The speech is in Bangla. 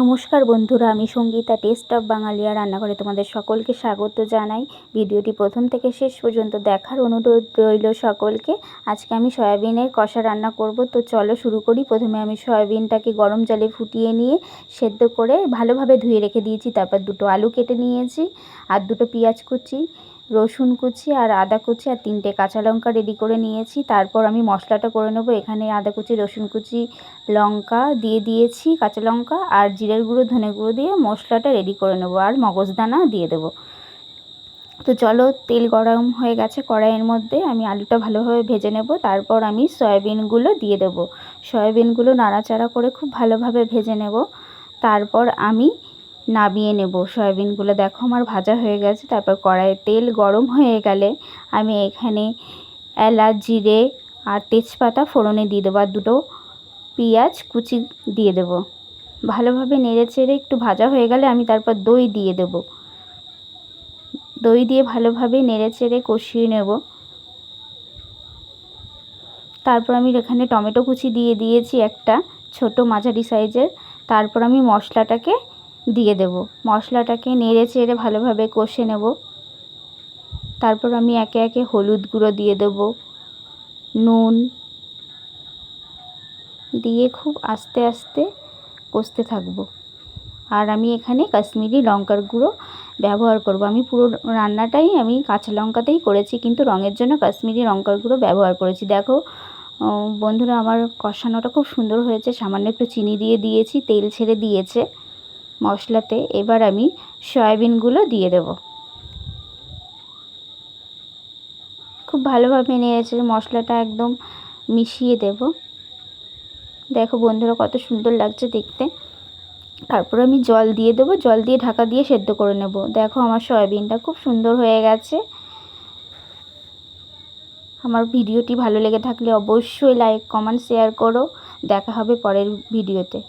নমস্কার বন্ধুরা, আমি সঙ্গীতা টেস্ট অফ বাঙালিয়া রান্নাঘরে তোমাদের সকলকে স্বাগত জানাই। ভিডিওটি প্রথম থেকে শেষ পর্যন্ত দেখার অনুরোধ রইল সকলকে। আজকে আমি সয়াবিনের কষা রান্না করব, তো চলো শুরু করি। প্রথমে আমি সয়াবিনটাকে গরম জলে ফুটিয়ে নিয়ে সেদ্ধ করে ভালোভাবে ধুয়ে রেখে দিয়েছি। তারপর দুটো আলু কেটে নিয়েছি, আর দুটো পেঁয়াজ কুচি, রসুন কুচি আর আদা কুচি আর 3টে কাঁচা লঙ্কা রেডি করে নিয়েছি। তারপর আমি মশলাটা করে নেব। এখানে আদা কুচি, রসুন কুচি, লঙ্কা দিয়ে দিয়েছি, কাঁচা লঙ্কা আর জিরের গুঁড়ো, ধনে গুঁড়ো দিয়ে মশলাটা রেডি করে নেব, আর মগজদানা দিয়ে দেব। তো চলো, তেল গরম হয়ে গেছে, কড়াইয়ের মধ্যে আমি আলুটা ভালোভাবে ভেজে নেব। তারপর আমি সয়াবিনগুলো দিয়ে দেব। সয়াবিনগুলো নাড়াচাড়া করে খুব ভালোভাবে ভেজে নেব। তারপর আমি নামিয়ে নেব সয়াবিনগুলো। দেখো আমার ভাজা হয়ে গেছে। তারপর কড়াইয়ে তেল গরম হয়ে গেলে আমি এখানে এলাচ, জিরে আর তেজপাতা ফোড়নে দিয়ে দেবো, আর দুটো পেঁয়াজ কুচি দিয়ে দেব। ভালোভাবে নেড়ে চেড়ে একটু ভাজা হয়ে গেলে আমি তারপর দই দিয়ে দেব। দই দিয়ে ভালোভাবে নেড়ে চেড়ে কষিয়ে নেব। তারপর আমি এখানে টমেটো কুচি দিয়ে দিয়েছি, একটা ছোট মাঝারি সাইজের। তারপর আমি মশলাটাকে দিয়ে দেব। মশলাটাকে নেড়ে চেড়ে ভালোভাবে কষে নেব। তারপর আমি একে একে হলুদ গুঁড়ো দিয়ে দেব, নুন দিয়ে খুব আস্তে আস্তে কষতে থাকবো। আর আমি এখানে কাশ্মীরি লঙ্কার গুঁড়ো ব্যবহার করব। আমি পুরো রান্নাটাই আমি কাঁচা লঙ্কাতেই করেছি, কিন্তু রঙের জন্য কাশ্মীরি লঙ্কার গুঁড়ো ব্যবহার করেছি। দেখো বন্ধুরা, আমার কষানোটা খুব সুন্দর হয়েছে। সামান্য একটু চিনি দিয়ে দিয়েছি, তেল ছেড়ে দিয়েছে মশলাতে। এবার আমি সয়াবিনগুলো দিয়ে দেব। খুব ভালোভাবে নেড়েছে মশলাটা একদম মিশিয়ে দেব। দেখো বন্ধুরা, কত সুন্দর লাগছে দেখতে। তারপর আমি জল দিয়ে দেবো, জল দিয়ে ঢাকা দিয়ে সেদ্ধ করে নেব। দেখো আমার সয়াবিনটা খুব সুন্দর হয়ে গেছে। আমার ভিডিওটি ভালো লেগে থাকলে অবশ্যই লাইক, কমেন্ট, শেয়ার করো। দেখা হবে পরের ভিডিওতে।